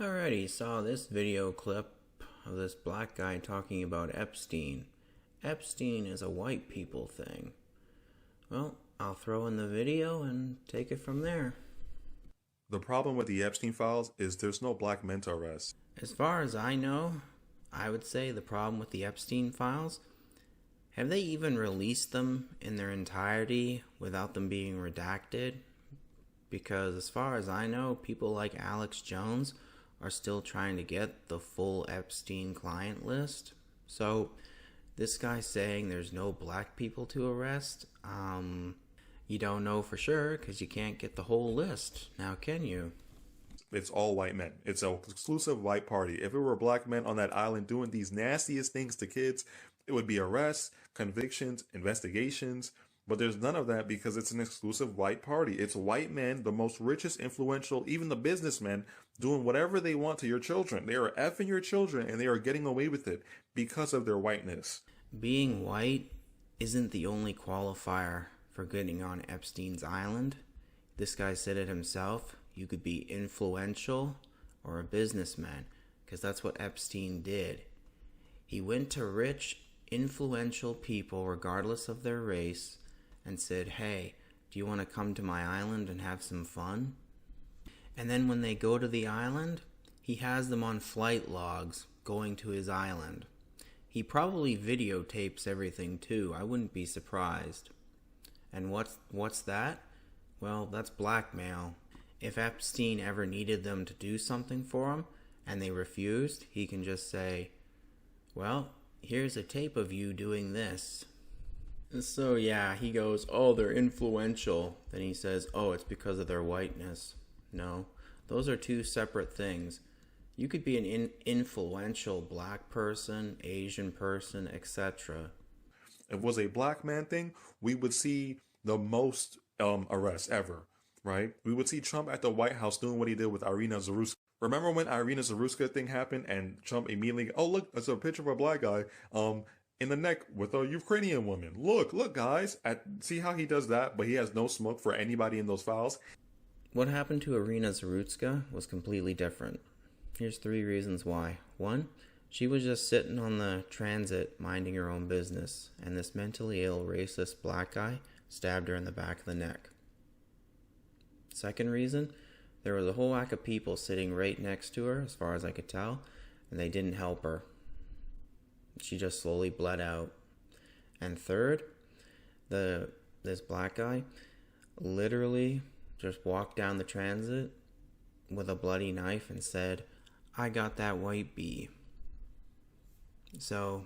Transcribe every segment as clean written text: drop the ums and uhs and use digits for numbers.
Alrighty, saw this video clip of this black guy talking about Epstein. Epstein is a white people thing. Well, I'll throw in the video and take it from there. The problem with the Epstein files is there's no black men to arrest. As far as I know, I would say the problem with the Epstein files, have they even released them in their entirety without them being redacted? Because as far as I know, people like Alex Jones are still trying to get the full Epstein client list. So this guy saying there's no black people to arrest, you don't know for sure because you can't get the whole list. Now, can you? It's all white men. It's an exclusive white party. If it were black men on that island doing these nastiest things to kids, it would be arrests, convictions, investigations. But there's none of that because it's an exclusive white party. It's white men, the most richest, influential, even the businessmen, doing whatever they want to your children. They are effing your children and they are getting away with it because of their whiteness. Being white isn't the only qualifier for getting on Epstein's island. This guy said it himself. You could be influential or a businessman, because that's what Epstein did. He went to rich, influential people, regardless of their race, and said, hey, do you want to come to my island and have some fun? And then when they go to the island, he has them on flight logs going to his island. He probably videotapes everything too. I wouldn't be surprised. And what's that? Well, that's blackmail. If Epstein ever needed them to do something for him and they refused, he can just say, well, here's a tape of you doing this. So yeah, he goes, oh, they're influential. Then he says, oh, it's because of their whiteness. No, those are two separate things. You could be an influential black person, Asian person, etc. If it was a black man thing, we would see the most arrests ever, right? We would see Trump at the White House doing what he did with Irina Zaruska. Remember when Irina Zaruska thing happened and Trump immediately, oh, look, it's a picture of a black guy in the neck with a Ukrainian woman. Look, guys. See how he does that, but he has no smoke for anybody in those files? What happened to Irina Zaruska was completely different. Here's 3 reasons why. 1, she was just sitting on the transit minding her own business, and this mentally ill racist black guy stabbed her in the back of the neck. 2nd reason, there was a whole whack of people sitting right next to her, as far as I could tell, and they didn't help her. She just slowly bled out. And 3rd, this black guy literally just walked down the transit with a bloody knife and said, I got that white bee. So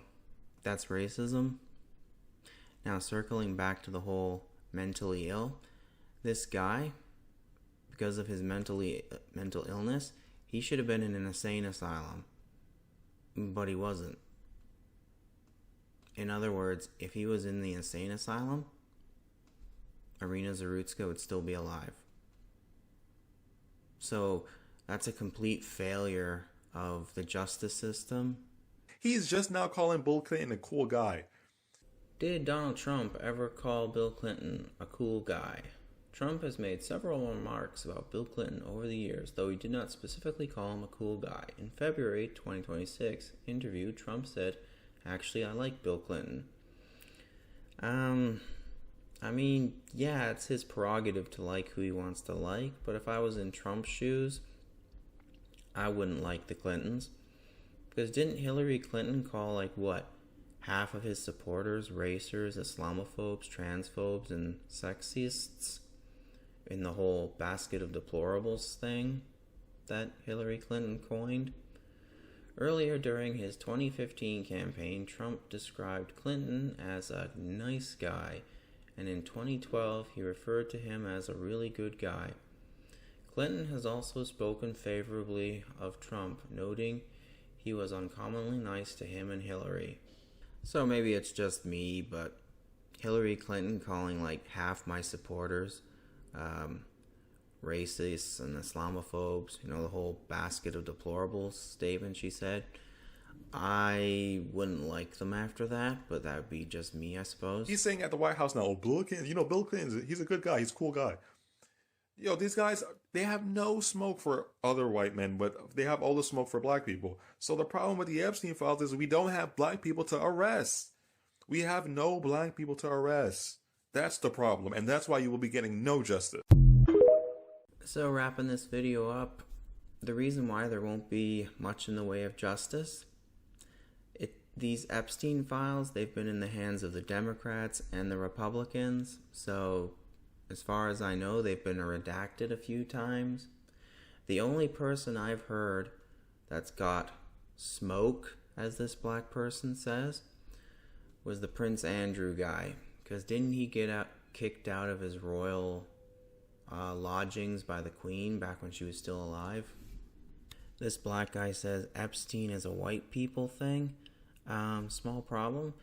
that's racism. Now circling back to the whole mentally ill, this guy, because of his mental illness, he should have been in an insane asylum, but he wasn't. In other words, if he was in the insane asylum, Irina Zaruska would still be alive. So that's a complete failure of the justice system. He's just now calling Bill Clinton a cool guy. Did Donald Trump ever call Bill Clinton a cool guy? Trump has made several remarks about Bill Clinton over the years, though he did not specifically call him a cool guy. In February 2026 interview, Trump said, actually, I like Bill Clinton. I mean, yeah, it's his prerogative to like who he wants to like, but if I was in Trump's shoes, I wouldn't like the Clintons. Because didn't Hillary Clinton call, half of his supporters racers, Islamophobes, transphobes, and sexists in the whole basket of deplorables thing that Hillary Clinton coined? Earlier during his 2015 campaign, Trump described Clinton as a nice guy, and in 2012 he referred to him as a really good guy. Clinton has also spoken favorably of Trump, noting he was uncommonly nice to him and Hillary. So maybe it's just me, but Hillary Clinton calling half my supporters racists and Islamophobes, the whole basket of deplorables statement she said, I wouldn't like them after that, but that would be just me, I suppose. He's saying at the White House now, oh, Bill Clinton, Bill Clinton, he's a good guy, he's a cool guy. Yo, these guys, they have no smoke for other white men, but they have all the smoke for black people. So the problem with the Epstein files is we don't have black people to arrest. We have no black people to arrest. That's the problem, and that's why you will be getting no justice. So wrapping this video up, the reason why there won't be much in the way of justice, these Epstein files, they've been in the hands of the Democrats and the Republicans, so as far as I know, they've been redacted a few times. The only person I've heard that's got smoke, as this black person says, was the Prince Andrew guy. Because didn't he get kicked out of his royal lodgings by the Queen back when she was still alive? This black guy says Epstein is a white people thing. Small problem.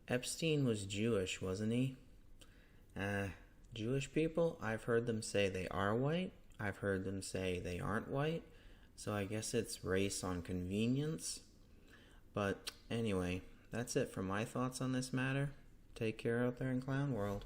Epstein was Jewish, wasn't he? Jewish people, I've heard them say they are white. I've heard them say they aren't white. So I guess it's race on convenience. But anyway, that's it for my thoughts on this matter. Take care out there in Clown World.